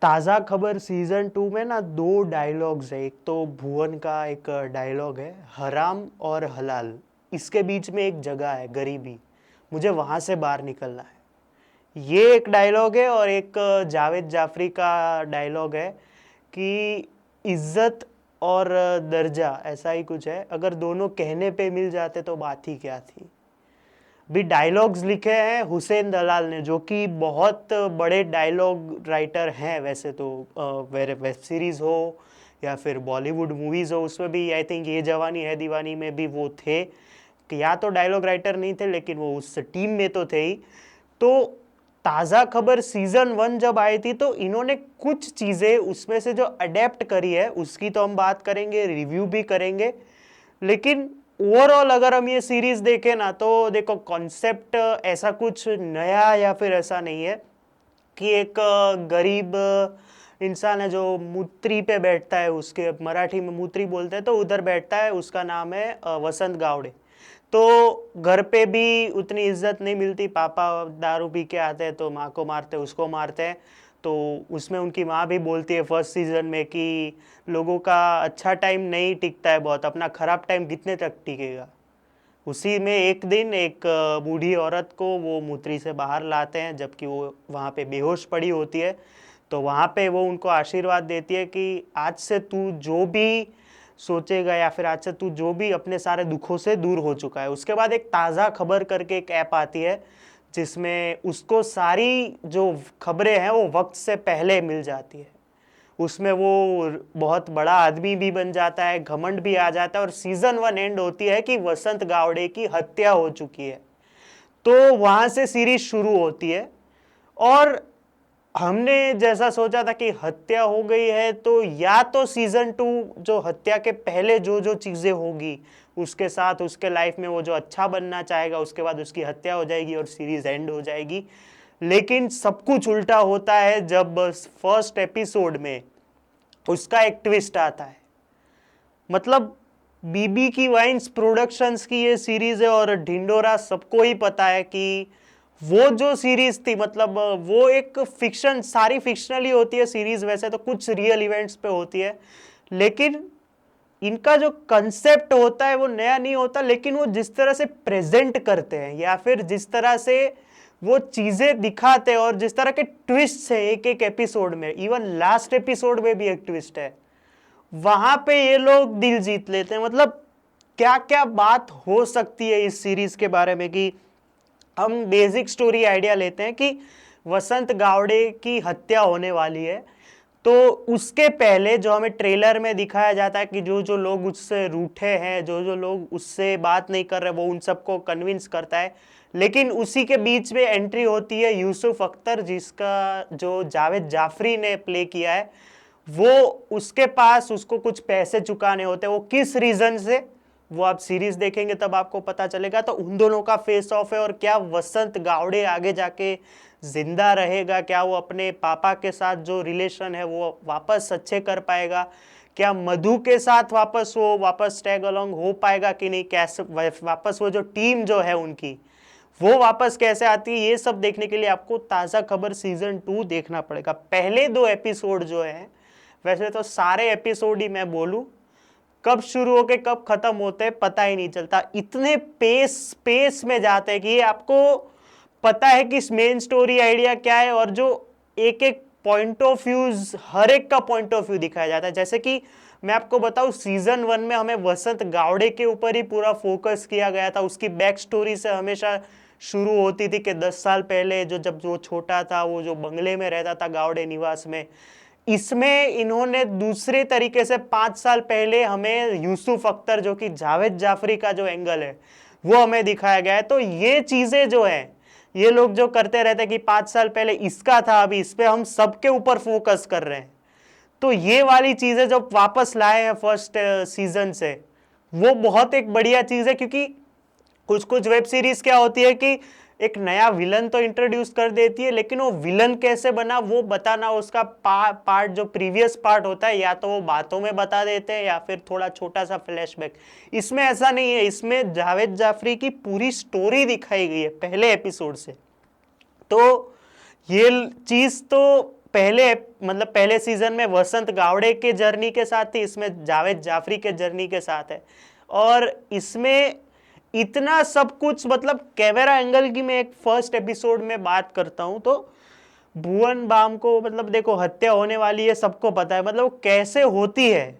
ताज़ा खबर सीजन 2 में ना दो डायलॉग्स है। एक तो भुवन का एक डायलॉग है, हराम और हलाल, इसके बीच में एक जगह है गरीबी, मुझे वहां से बाहर निकलना है। ये एक डायलॉग है। और एक जावेद जाफरी का डायलॉग है कि इज्जत और दर्जा ऐसा ही कुछ है, अगर दोनों कहने पे मिल जाते तो बात ही क्या थी। भी डायलॉग्स लिखे हैं हुसैन दलाल ने, जो कि बहुत बड़े डायलॉग राइटर हैं वैसे तो। वेब सीरीज हो या फिर बॉलीवुड मूवीज हो, उसमें भी आई थिंक ये जवानी है दीवानी में भी वो थे कि या तो डायलॉग राइटर नहीं थे लेकिन वो उस टीम में तो थे ही। तो ताज़ा खबर सीजन 1 जब आई थी तो इन्होंने कुछ चीज़ें उसमें से जो अडेप्ट करी है उसकी तो हम बात करेंगे, रिव्यू भी करेंगे। लेकिन ओवरऑल अगर हम ये सीरीज देखें ना तो देखो, कॉन्सेप्ट ऐसा कुछ नया या फिर ऐसा नहीं है कि एक गरीब इंसान है जो मूत्री पे बैठता है, उसके मराठी में मूत्री बोलते हैं तो उधर बैठता है, उसका नाम है वसंत गावड़े। तो घर पे भी उतनी इज्जत नहीं मिलती, पापा दारू पी के आते हैं तो माँ को मारते हैं, उसको मारते हैं। तो उसमें उनकी माँ भी बोलती है फर्स्ट सीजन में कि लोगों का अच्छा टाइम नहीं टिकता है बहुत, अपना खराब टाइम कितने तक टिकेगा। उसी में एक दिन एक बूढ़ी औरत को वो मूत्री से बाहर लाते हैं जबकि वो वहाँ पे बेहोश पड़ी होती है। तो वहाँ पे वो उनको आशीर्वाद देती है कि आज से तू जो भी सोचेगा या फिर आज से तू जो भी अपने सारे दुखों से दूर हो चुका है। उसके बाद एक ताज़ा खबर करके एक ऐप आती है जिसमें उसको सारी जो खबरें हैं वो वक्त से पहले मिल जाती है। उसमें वो बहुत बड़ा आदमी भी बन जाता है, घमंड भी आ जाता है, और सीजन 1 एंड होती है कि वसंत गावड़े की हत्या हो चुकी है। तो वहां से सीरीज शुरू होती है। और हमने जैसा सोचा था कि हत्या हो गई है तो या तो सीजन 2 जो हत्या के पहले जो जो चीजें होगी उसके साथ उसके लाइफ में वो जो अच्छा बनना चाहेगा उसके बाद उसकी हत्या हो जाएगी और सीरीज एंड हो जाएगी। लेकिन सब कुछ उल्टा होता है जब फर्स्ट एपिसोड में उसका एक ट्विस्ट आता है। मतलब बीबी की वाइन्स प्रोडक्शंस की ये सीरीज है और ढिंडोरा सबको ही पता है कि वो जो सीरीज थी, मतलब वो एक फिक्शन, सारी फिक्शनल ही होती है सीरीज, वैसे तो कुछ रियल इवेंट्स पे होती है। लेकिन इनका जो कंसेप्ट होता है वो नया नहीं होता, लेकिन वो जिस तरह से प्रेजेंट करते हैं या फिर जिस तरह से वो चीजें दिखाते हैं और जिस तरह के ट्विस्ट है एक एक एपिसोड में, इवन लास्ट एपिसोड में भी एक ट्विस्ट है, वहां पे ये लोग दिल जीत लेते हैं। मतलब क्या क्या बात हो सकती है इस सीरीज के बारे में कि हम बेसिक स्टोरी आइडिया लेते हैं कि वसंत गावड़े की हत्या होने वाली है। तो उसके पहले जो हमें ट्रेलर में दिखाया जाता है कि जो जो लोग उससे रूठे हैं, जो जो लोग उससे बात नहीं कर रहे, वो उन सबको कन्विंस करता है। लेकिन उसी के बीच में एंट्री होती है यूसुफ अख्तर, जिसका जो जावेद जाफरी ने प्ले किया है। वो उसके पास उसको कुछ पैसे चुकाने होते हैं, वो किस रीजन से, वो आप सीरीज देखेंगे तब आपको पता चलेगा। तो उन दोनों का फेस ऑफ है। और क्या वसंत गावड़े आगे जाके जिंदा रहेगा, क्या वो अपने पापा के साथ जो रिलेशन है वो वापस अच्छे कर पाएगा, क्या मधु के साथ वापस टैग अलोंग हो पाएगा कि नहीं, कैसे वापस वो जो टीम जो है उनकी वो वापस कैसे आती है, ये सब देखने के लिए आपको ताज़ा खबर सीजन 2 देखना पड़ेगा। पहले 2 एपिसोड जो है, वैसे तो सारे एपिसोड ही मैं बोलूं कब शुरू होके कब खत्म होते हैं पता ही नहीं चलता, इतने पेस में जाते हैं कि ये आपको पता है कि मेन स्टोरी आइडिया क्या है और जो एक एक पॉइंट ऑफ व्यूज, हर एक का पॉइंट ऑफ व्यू दिखाया जाता है। जैसे कि मैं आपको बताऊं, सीजन 1 में हमें वसंत गावड़े के ऊपर ही पूरा फोकस किया गया था, उसकी बैक स्टोरी से हमेशा शुरू होती थी कि 10 साल पहले जब वो छोटा था, वो जो बंगले में रहता था गावड़े निवास में। इसमें इन्होंने दूसरे तरीके से 5 साल पहले हमें यूसुफ अख्तर, जो कि जावेद जाफरी का जो एंगल है वो हमें दिखाया गया है। तो ये चीजें जो है, ये लोग जो करते रहते हैं कि 5 साल पहले इसका था, अभी इस पे हम सबके ऊपर फोकस कर रहे हैं। तो ये वाली चीजें जो वापस लाए हैं फर्स्ट सीजन से, वो बहुत एक बढ़िया चीज है। क्योंकि कुछ कुछ वेब सीरीज क्या होती है कि एक नया विलन तो इंट्रोड्यूस कर देती है, लेकिन वो विलन कैसे बना वो बताना, उसका पार्ट जो प्रीवियस पार्ट होता है या तो वो बातों में बता देते हैं या फिर थोड़ा छोटा सा फ्लैशबैक। इसमें ऐसा नहीं है, इसमें जावेद जाफरी की पूरी स्टोरी दिखाई गई है पहले एपिसोड से। तो ये चीज तो पहले मतलब पहले सीजन में वसंत गावड़े के जर्नी के साथ थी, इसमें जावेद जाफरी के जर्नी के साथ है। और इसमें इतना सब कुछ, मतलब कैमरा एंगल की मैं एक फर्स्ट एपिसोड में बात करता हूं तो भुवन बाम को, मतलब देखो हत्या होने वाली है, सबको पता है, मतलब कैसे होती है।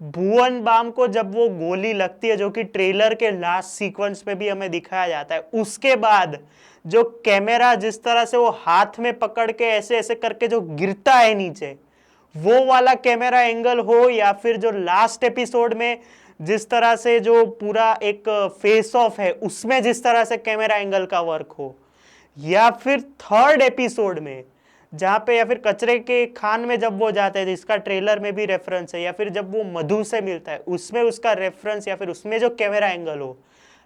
भुवन बाम को जब वो गोली लगती है, जो कि ट्रेलर के लास्ट सीक्वेंस में भी हमें दिखाया जाता है, उसके बाद जो कैमरा जिस तरह से वो हाथ में पकड़ के ऐसे ऐसे करके जो गिरता है नीचे, वो वाला कैमरा एंगल हो, या फिर जो लास्ट एपिसोड में जिस तरह से जो पूरा एक फेस ऑफ है उसमें जिस तरह से कैमरा एंगल का वर्क हो, या फिर थर्ड एपिसोड में जहां पे, या फिर कचरे के खान में जब वो जाते हैं, जिसका ट्रेलर में भी रेफरेंस है, या फिर जब वो मधु से मिलता है उसमें उसका रेफरेंस, या फिर उसमें जो कैमरा एंगल हो,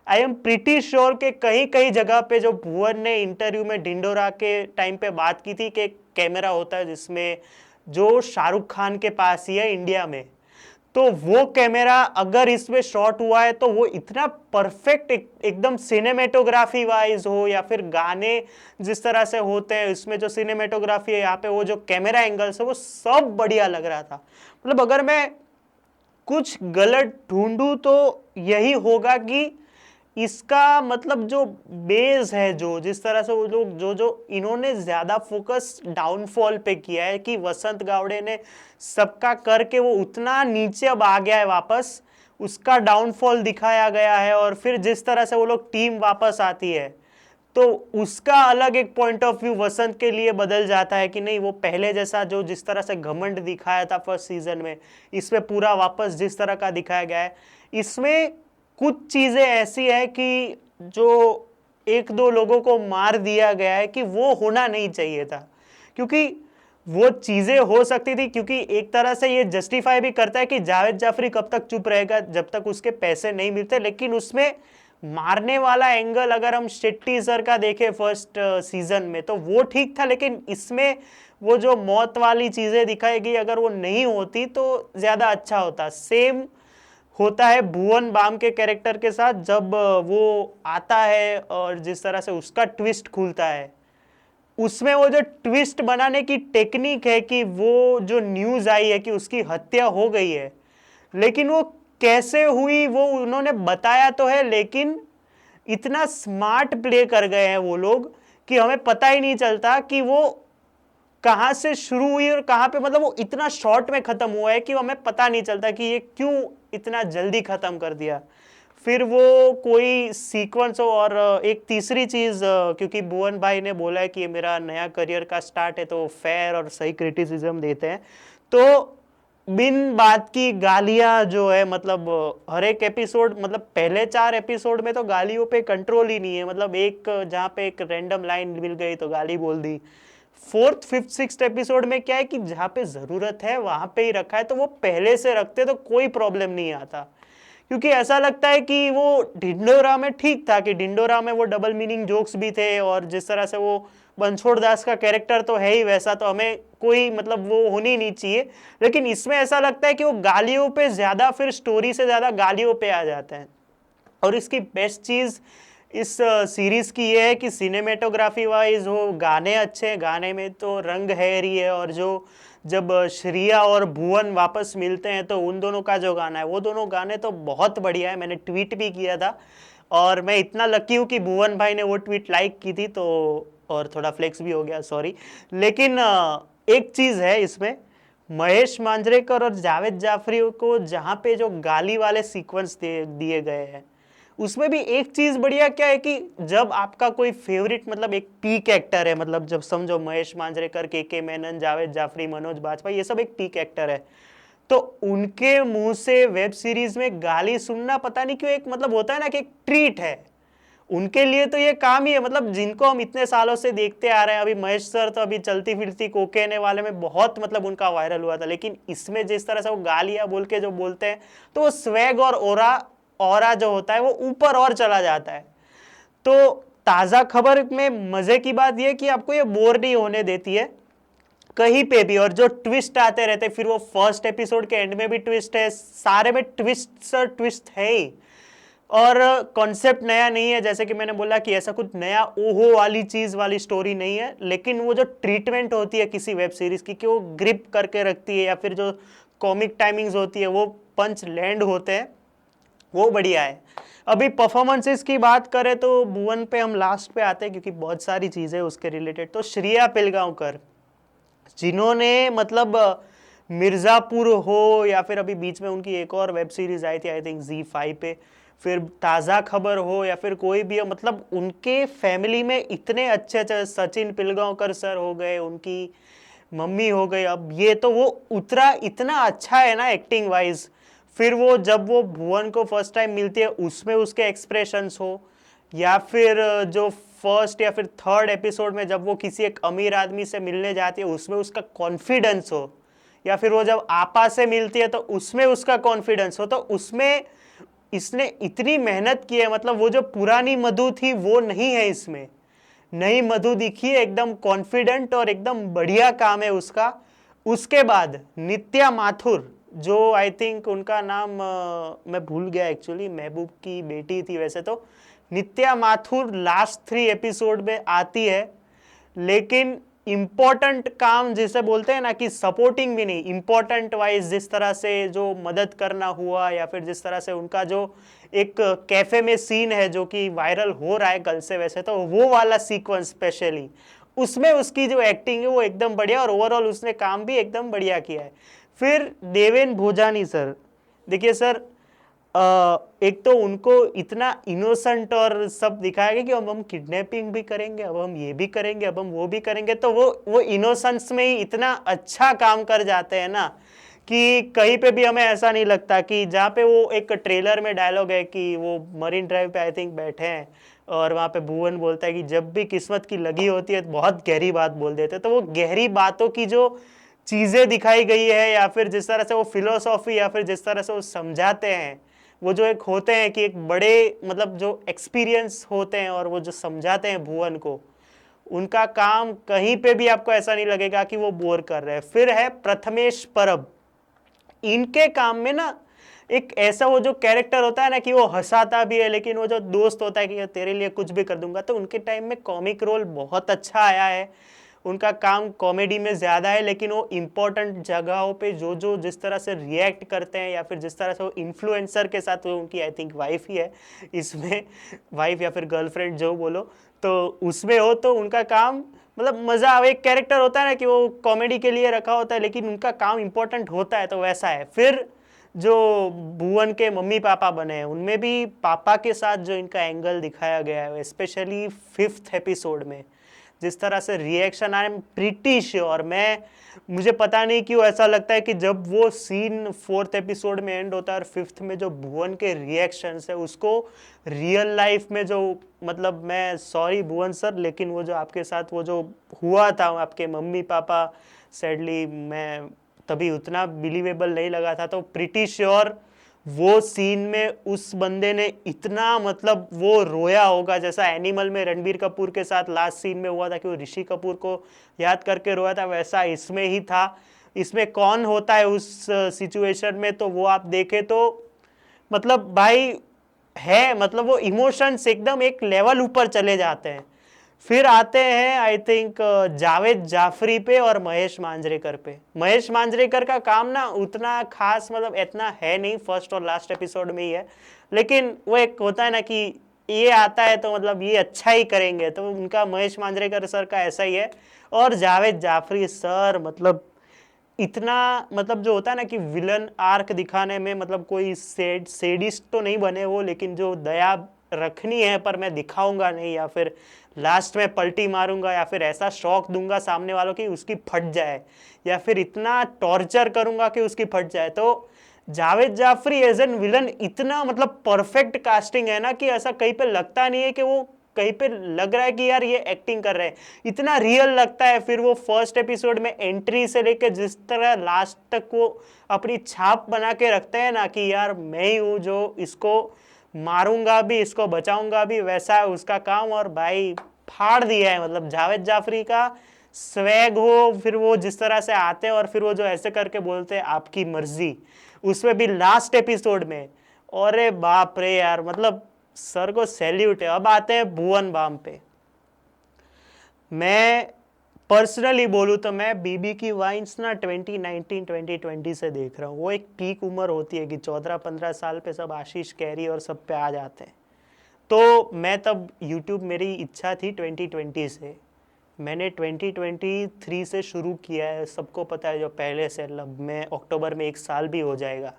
आई एम प्रीटी श्योर कि कहीं कहीं जगह पे जो भुवन ने इंटरव्यू में ढिंडोरा के टाइम पे बात की थी कि कैमरा होता है जिसमें जो शाहरुख खान के पास ही है इंडिया में, तो वो कैमरा अगर इसमें शॉट हुआ है तो वो इतना परफेक्ट, एकदम सिनेमेटोग्राफी वाइज हो, या फिर गाने जिस तरह से होते हैं इसमें जो सिनेमेटोग्राफी है, यहाँ पे वो जो कैमरा एंगल्स है, वो सब बढ़िया लग रहा था। मतलब अगर मैं कुछ गलत ढूंढूं तो यही होगा कि इसका मतलब जो बेस है, जो जिस तरह से वो लोग जो जो इन्होंने ज्यादा फोकस डाउनफॉल पे किया है कि वसंत गावड़े ने सबका करके वो उतना नीचे अब आ गया है वापस, उसका डाउनफॉल दिखाया गया है। और फिर जिस तरह से वो लोग टीम वापस आती है तो उसका अलग एक पॉइंट ऑफ व्यू वसंत के लिए बदल जाता है कि नहीं, वो पहले जैसा जो जिस तरह से घमंड दिखाया था फर्स्ट सीजन में, इसमें पूरा वापस जिस तरह का दिखाया गया है। इसमें कुछ चीजें ऐसी है कि जो एक दो लोगों को मार दिया गया है कि वो होना नहीं चाहिए था, क्योंकि वो चीजें हो सकती थी, क्योंकि एक तरह से ये जस्टिफाई भी करता है कि जावेद जाफरी कब तक चुप रहेगा जब तक उसके पैसे नहीं मिलते। लेकिन उसमें मारने वाला एंगल अगर हम शेट्टी सर का देखें फर्स्ट सीजन में तो वो ठीक था, लेकिन इसमें वो जो मौत वाली चीजें दिखाई गई, अगर वो नहीं होती तो ज्यादा अच्छा होता। सेम होता है भुवन बाम के कैरेक्टर के साथ, जब वो आता है और जिस तरह से उसका ट्विस्ट खुलता है, उसमें वो जो ट्विस्ट बनाने की टेक्निक है कि वो जो न्यूज आई है कि उसकी हत्या हो गई है, लेकिन वो कैसे हुई वो उन्होंने बताया तो है, लेकिन इतना स्मार्ट प्ले कर गए हैं वो लोग कि हमें पता ही नहीं चलता कि वो कहां से शुरू हुई और कहां पे, मतलब वो इतना शॉर्ट में खत्म हुआ है कि हमें पता नहीं चलता कि ये क्यों इतना जल्दी खत्म कर दिया। फिर वो कोई सीक्वेंस हो। और एक तीसरी चीज, क्योंकि भुवन भाई ने बोला है कि ये मेरा नया करियर का स्टार्ट है तो फेयर और सही क्रिटिसिज्म देते हैं, तो बिन बात की गालियां जो है, मतलब हर एक एपिसोड, मतलब पहले 4 एपिसोड में तो गालियों पे कंट्रोल ही नहीं है। मतलब एक जहां पे एक रैंडम लाइन मिल गई तो गाली बोल दी। फोर्थ फिफ्थ सिक्स्थ एपिसोड में क्या है कि जहां पे जरूरत है वहां पे ही रखा है, तो वो पहले से रखते तो कोई प्रॉब्लम नहीं आता। क्योंकि ऐसा लगता है कि वो ढिंडोरा में ठीक था कि ढिंडोरा में वो डबल मीनिंग जोक्स भी थे, और जिस तरह से वो बनछोड़ दास का कैरेक्टर तो है ही वैसा, तो हमें कोई मतलब वो होनी नहीं चाहिए। लेकिन इसमें ऐसा लगता है कि वो गालियों पे ज्यादा, फिर स्टोरी से ज्यादा गालियों पे आ जाते हैं। और इसकी बेस्ट चीज इस सीरीज की ये है कि सिनेमेटोग्राफी वाइज हो, गाने अच्छे हैं, गाने में तो रंग है ही है। और जो जब श्रिया और भुवन वापस मिलते हैं तो उन दोनों का जो गाना है, वो दोनों गाने तो बहुत बढ़िया है। मैंने ट्वीट भी किया था और मैं इतना लकी हूँ कि भुवन भाई ने वो ट्वीट लाइक की थी, तो और थोड़ा फ्लेक्स भी हो गया, सॉरी। लेकिन एक चीज़ है इसमें, महेश मांजरेकर और जावेद जाफरी को जहाँ पे जो गाली वाले सीक्वेंस दिए गए हैं, उसमें भी एक चीज बढ़िया क्या है कि जब आपका कोई फेवरेट, मतलब एक पीक एक्टर है, मतलब जब समझो महेश मांजरेकर, के मेनन, जावेद जाफरी, मनोज बाजपेयी, ये सब एक पीक एक्टर है, तो उनके मुंह से वेब सीरीज में गाली सुनना पता नहीं क्यों एक, मतलब होता है ना कि एक ट्रीट है उनके लिए। तो ये काम ही है, मतलब जिनको हम इतने सालों से देखते आ रहे हैं। अभी महेश सर तो अभी चलती फिरती कोकेने वाले में बहुत, मतलब उनका वायरल हुआ था, लेकिन इसमें जिस तरह से वो गालियां बोल के जो बोलते हैं, तो वो स्वैग और ऑरा जो होता है वो ऊपर और चला जाता है। तो ताजा खबर में मजे की बात यह कि आपको ये बोर नहीं होने देती है कहीं पे भी, और जो ट्विस्ट आते रहते, फिर वो फर्स्ट एपिसोड के एंड में भी ट्विस्ट है, सारे में ट्विस्ट सर ट्विस्ट है ही। और कॉन्सेप्ट नया नहीं है, जैसे कि मैंने बोला कि ऐसा कुछ नया ओहो वाली चीज वाली स्टोरी नहीं है, लेकिन वो जो ट्रीटमेंट होती है किसी वेब सीरीज की कि वो ग्रिप करके रखती है, या फिर जो कॉमिक टाइमिंग्स होती है वो पंच लैंड होते हैं, वो बढ़िया है। अभी परफॉर्मेंसेस की बात करें तो भुवन पे हम लास्ट पे आते हैं क्योंकि बहुत सारी चीजें उसके रिलेटेड। तो श्रेया पिलगांवकर, जिन्होंने मतलब मिर्जापुर हो, या फिर अभी बीच में उनकी एक और वेब सीरीज आई थी आई थिंक ZEE5 पे, फिर ताज़ा खबर हो, या फिर कोई भी हो, मतलब उनके फैमिली में इतने अच्छे अच्छे, सचिन पिलगांवकर सर हो गए, उनकी मम्मी हो गई, अब ये तो वो उतरा इतना अच्छा है ना एक्टिंग वाइज। फिर वो जब वो भुवन को फर्स्ट टाइम मिलती है उसमें उसके एक्सप्रेशंस हो, या फिर जो फर्स्ट या फिर थर्ड एपिसोड में जब वो किसी एक अमीर आदमी से मिलने जाती है उसमें उसका कॉन्फिडेंस हो, या फिर वो जब आपा से मिलती है तो उसमें उसका कॉन्फिडेंस हो, तो उसमें इसने इतनी मेहनत की है। मतलब वो जो पुरानी मधु थी वो नहीं है इसमें, नई मधु दिखी है, एकदम कॉन्फिडेंट और एकदम बढ़िया काम है उसका। उसके बाद नित्या माथुर, जो आई थिंक उनका नाम मैं भूल गया एक्चुअली, महबूब की बेटी थी वैसे तो। नित्या माथुर लास्ट 3 एपिसोड में आती है, लेकिन इंपॉर्टेंट काम जिसे बोलते हैं ना कि सपोर्टिंग भी नहीं, इंपॉर्टेंट वाइज जिस तरह से जो मदद करना हुआ, या फिर जिस तरह से उनका जो एक कैफे में सीन है जो कि वायरल हो रहा है कल से वैसे, तो वो वाला सीक्वेंस स्पेशली उसमें उसकी जो एक्टिंग है वो एकदम बढ़िया, और ओवरऑल उसने काम भी एकदम बढ़िया किया है। फिर देवेन भोजानी सर, देखिए सर, एक तो उनको इतना इनोसेंट और सब दिखाया गया कि अब हम किडनैपिंग भी करेंगे, अब हम ये भी करेंगे, अब हम वो भी करेंगे, तो वो इनोसेंस में ही इतना अच्छा काम कर जाते हैं ना कि कहीं पे भी हमें ऐसा नहीं लगता। कि जहाँ पे वो एक ट्रेलर में डायलॉग है कि वो मरीन ड्राइव पे आई थिंक बैठे हैं, और वहाँ पे भुवन बोलता है कि जब भी किस्मत की लगी होती है तो बहुत गहरी बात बोल देते हैं, तो वो गहरी बातों की जो चीज़ें दिखाई गई है, या फिर जिस तरह से वो फिलोसॉफी, या फिर जिस तरह से वो समझाते हैं, वो जो एक होते हैं कि एक बड़े मतलब जो एक्सपीरियंस होते हैं और वो जो समझाते हैं भुवन को, उनका काम कहीं पे भी आपको ऐसा नहीं लगेगा कि वो बोर कर रहे हैं। फिर है प्रथमेश परब, इनके काम में ना एक ऐसा वो जो कैरेक्टर होता है ना कि वो हंसाता भी है, लेकिन वो जो दोस्त होता है कि तेरे लिए कुछ भी कर दूंगा, तो उनके टाइम में कॉमिक रोल बहुत अच्छा आया है। उनका काम कॉमेडी में ज़्यादा है, लेकिन वो इम्पोर्टेंट जगहों पे जो जो जिस तरह से रिएक्ट करते हैं, या फिर जिस तरह से वो इन्फ्लुएंसर के साथ, वो उनकी आई थिंक वाइफ ही है इसमें, वाइफ या फिर गर्लफ्रेंड जो बोलो, तो उसमें हो तो उनका काम मतलब मज़ा आवे। एक कैरेक्टर होता है ना कि वो कॉमेडी के लिए रखा होता है, लेकिन उनका काम इंपॉर्टेंट होता है, तो वैसा है। फिर जो भुवन के मम्मी पापा बने हैं, उनमें भी पापा के साथ जो इनका एंगल दिखाया गया है, स्पेशली 5th एपिसोड में जिस तरह से reaction, I am pretty sure, मुझे पता नहीं क्यों ऐसा लगता है कि जब वो सीन 4th एपिसोड में एंड होता है और 5th में जो भुवन के रिएक्शंस है उसको रियल लाइफ में जो, मतलब मैं सॉरी भुवन सर, लेकिन वो जो आपके साथ वो जो हुआ था आपके मम्मी पापा, सैडली मैं तभी उतना बिलीवेबल नहीं लगा था। तो प्रीटी श्योर वो सीन में उस बंदे ने इतना मतलब वो रोया होगा, जैसा एनिमल में रणबीर कपूर के साथ लास्ट सीन में हुआ था कि वो ऋषि कपूर को याद करके रोया था, वैसा इसमें ही था। इसमें कौन होता है उस सिचुएशन में, तो वो आप देखें तो मतलब भाई है, मतलब वो इमोशंस एकदम एक लेवल ऊपर चले जाते हैं। फिर आते हैं आई थिंक जावेद जाफरी पे और महेश मांजरेकर पे। महेश मांजरेकर का काम ना उतना खास मतलब इतना है नहीं, फर्स्ट और लास्ट एपिसोड में ही है, लेकिन वो एक होता है ना कि ये आता है तो मतलब ये अच्छा ही करेंगे, तो उनका महेश मांजरेकर सर का ऐसा ही है। और जावेद जाफरी सर मतलब इतना मतलब जो होता है ना कि विलन आर्क दिखाने में, मतलब कोई सेडिस्ट तो नहीं बने वो, लेकिन जो दया रखनी है पर मैं दिखाऊंगा नहीं, या फिर लास्ट में पलटी मारूंगा, या फिर ऐसा शॉक दूंगा सामने वालों की उसकी फट जाए, या फिर इतना टॉर्चर करूंगा कि उसकी फट जाए, तो Javed Jaffrey as an villain इतना मतलब परफेक्ट कास्टिंग है ना कि ऐसा कहीं पे लगता नहीं है कि वो कहीं पे लग रहा है कि यार ये एक्टिंग कर रहे हैं, इतना रियल लगता है। फिर वो फर्स्ट एपिसोड में एंट्री से लेके जिस तरह लास्ट तक वो अपनी छाप बना के रखते हैं ना कि यार मैं ही हूँ जो इसको मारूंगा भी, इसको बचाऊंगा भी, वैसा है उसका काम। और भाई फाड़ दिया है, मतलब जावेद जाफरी का स्वैग हो, फिर वो जिस तरह से आते हैं और फिर वो जो ऐसे करके बोलते हैं आपकी मर्जी, उसमें भी लास्ट एपिसोड में, अरे बाप रे यार, मतलब सर को सैल्यूट है। अब आते हैं भुवन बाम पे। मैं पर्सनली बोलूँ तो मैं बीबी की वाइन्स ना 2019-2020 से देख रहा हूँ। वो एक पीक उम्र होती है कि 14-15 साल पे सब आशीष कैरी और सब पे आ जाते हैं। तो मैं तब यूट्यूब, मेरी इच्छा थी 2020 से, मैंने 2023 से शुरू किया है। सबको पता है जो पहले से, मैं अक्टूबर में 1 साल भी हो जाएगा।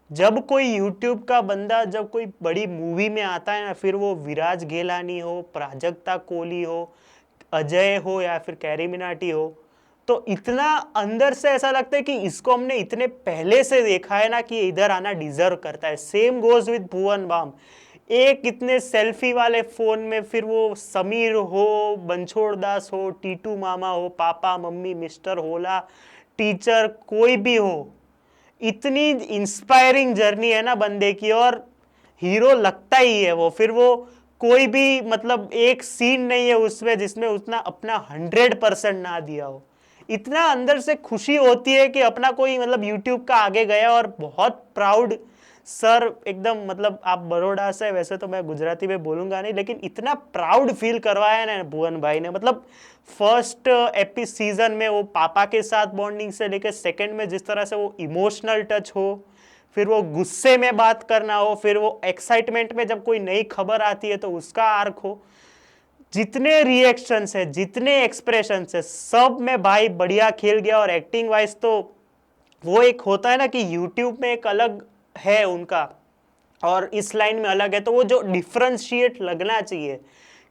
जब कोई यूट्यूब का बंदा जब कोई बड़ी मूवी में आता है ना, फिर वो विराज गेलानी हो, प्राजक्ता कोहली हो, अजय हो या फिर कैरी मिनाटी हो, तो इतना अंदर से ऐसा लगता है कि इसको हमने इतने पहले से देखा है ना कि इधर आना डिजर्व करता है। Same goes with Bhuvan Bam. एक इतने सेल्फी वाले फोन में, फिर वो समीर हो, बनछोड़ दास हो, टीटू मामा हो, पापा मम्मी, मिस्टर होला, टीचर, कोई भी हो, इतनी इंस्पायरिंग जर्नी है ना बंदे की, और हीरो लगता ही है वो। फिर वो कोई भी मतलब एक सीन नहीं है उसमें जिसमें उतना अपना 100% ना दिया हो। इतना अंदर से खुशी होती है कि अपना कोई मतलब यूट्यूब का आगे गया, और बहुत प्राउड सर एकदम। मतलब आप बड़ौदा से, वैसे तो मैं गुजराती में बोलूंगा नहीं, लेकिन इतना प्राउड फील करवाया ना भुवन भाई ने। मतलब फर्स्ट सीजन में वो पापा के साथ बॉन्डिंग से लेकर सेकंड में जिस तरह से वो इमोशनल टच हो, फिर वो गुस्से में बात करना हो, फिर वो एक्साइटमेंट में जब कोई नई खबर आती है तो उसका आर्क हो, जितने रिएक्शंस है, जितने एक्सप्रेशंस है, सब में भाई बढ़िया खेल गया। और एक्टिंग वाइज तो वो एक होता है ना कि यूट्यूब में एक अलग है उनका और इस लाइन में अलग है, तो वो जो डिफ्रेंशिएट लगना चाहिए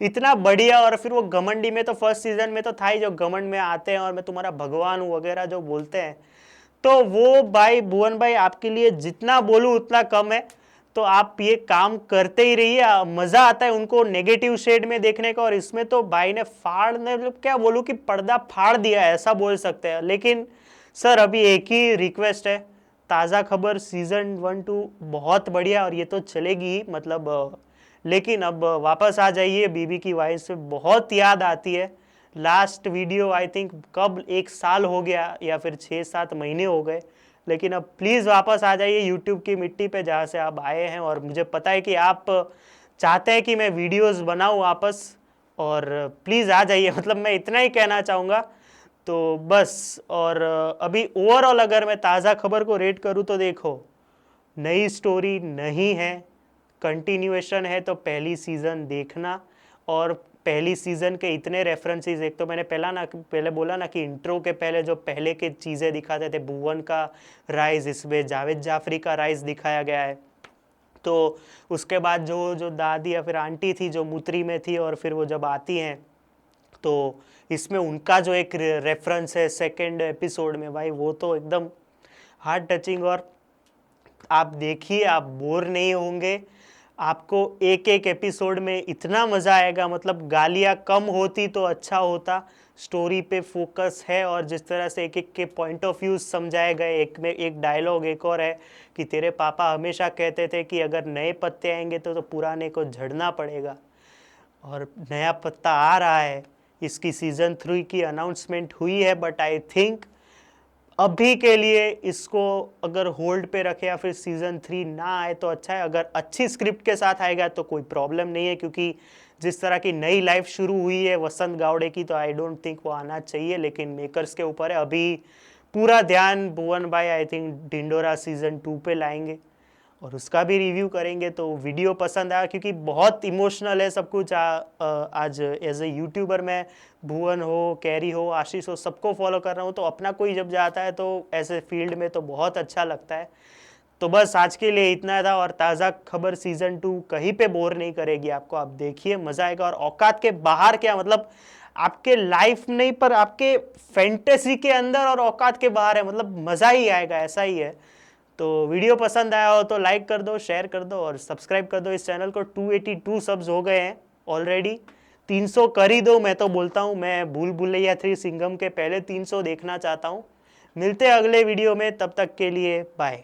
इतना बढ़िया। और फिर वो घमंडी में तो फर्स्ट सीजन में तो था ही, जो घमंड में आते हैं और मैं तुम्हारा भगवान हूँ वगैरह जो बोलते हैं, तो वो भाई भुवन भाई आपके लिए जितना बोलूँ उतना कम है। तो आप ये काम करते ही रहिए, मजा आता है उनको नेगेटिव शेड में देखने का। और इसमें तो भाई ने मतलब क्या बोलूँ कि पर्दा फाड़ दिया है, ऐसा बोल सकते हैं। लेकिन सर अभी एक ही रिक्वेस्ट है, ताज़ा खबर सीजन 1-2 बहुत बढ़िया, और ये तो चलेगी ही मतलब लेकिन अब वापस आ जाइए बीबी की वाइफ से, बहुत याद आती है। लास्ट वीडियो आई थिंक कब 1 साल हो गया या फिर 6-7 महीने हो गए, लेकिन अब प्लीज़ वापस आ जाइए यूट्यूब की मिट्टी पे जहाँ से आप आए हैं। और मुझे पता है कि आप चाहते हैं कि मैं वीडियोस बनाऊं वापस, और प्लीज़ आ जाइए। मतलब मैं इतना ही कहना चाहूँगा तो बस। और अभी ओवरऑल अगर मैं ताज़ा खबर को रेट करूँ तो देखो, नई स्टोरी नहीं है, कंटिन्यूएशन है, तो पहली सीज़न देखना। और पहली सीज़न के इतने रेफरेंसेस, एक तो मैंने पहले बोला ना कि इंट्रो के पहले जो पहले के चीज़ें दिखाते थे, भुवन का राइज, इसमें जावेद जाफरी का राइज दिखाया गया है। तो उसके बाद जो जो दादी या फिर आंटी थी जो मुतरी में थी, और फिर वो जब आती हैं तो इसमें उनका जो एक रेफरेंस है सेकेंड एपिसोड में, भाई वो तो एकदम हार्ट टचिंग। और आप देखिए, आप बोर नहीं होंगे। आपको एक एक एपिसोड में इतना मज़ा आएगा, मतलब गालियाँ कम होती तो अच्छा होता। स्टोरी पे फोकस है, और जिस तरह से एक एक के पॉइंट ऑफ व्यू समझाए गए। एक में एक डायलॉग एक और है कि तेरे पापा हमेशा कहते थे कि अगर नए पत्ते आएंगे तो पुराने को झड़ना पड़ेगा, और नया पत्ता आ रहा है। इसकी सीज़न 3 की अनाउंसमेंट हुई है, बट आई थिंक अभी के लिए इसको अगर होल्ड पे रखे या फिर सीज़न 3 ना आए तो अच्छा है। अगर अच्छी स्क्रिप्ट के साथ आएगा तो कोई प्रॉब्लम नहीं है, क्योंकि जिस तरह की नई लाइफ शुरू हुई है वसंत गावड़े की, तो आई डोंट थिंक वो आना चाहिए। लेकिन मेकर्स के ऊपर है। अभी पूरा ध्यान भुवन भाई आई थिंक ढिंडोरा सीज़न 2 पे लाएंगे, और उसका भी रिव्यू करेंगे। तो वीडियो पसंद आया, क्योंकि बहुत इमोशनल है सब कुछ। आज एज ए यूट्यूबर मैं भुवन हो, कैरी हो, आशीष हो, सबको फॉलो कर रहा हूँ। तो अपना कोई जब जाता है तो ऐसे फील्ड में तो बहुत अच्छा लगता है। तो बस आज के लिए इतना था। और ताज़ा खबर सीज़न 2 कहीं पे बोर नहीं करेगी आपको, आप देखिए मज़ा आएगा। और औकात के बाहर क्या मतलब, आपके लाइफ नहीं पर आपके फैंटेसी के अंदर, और औकात के बाहर है, मतलब मज़ा ही आएगा, ऐसा ही है। तो वीडियो पसंद आया हो तो लाइक कर दो, शेयर कर दो, और सब्सक्राइब कर दो इस चैनल को। 282 सब्स हो गए हैं ऑलरेडी, 300 कर ही दो। मैं तो बोलता हूँ, मैं भूल भुलैया 3 सिंघम के पहले 300 देखना चाहता हूँ। मिलते हैं अगले वीडियो में, तब तक के लिए बाय।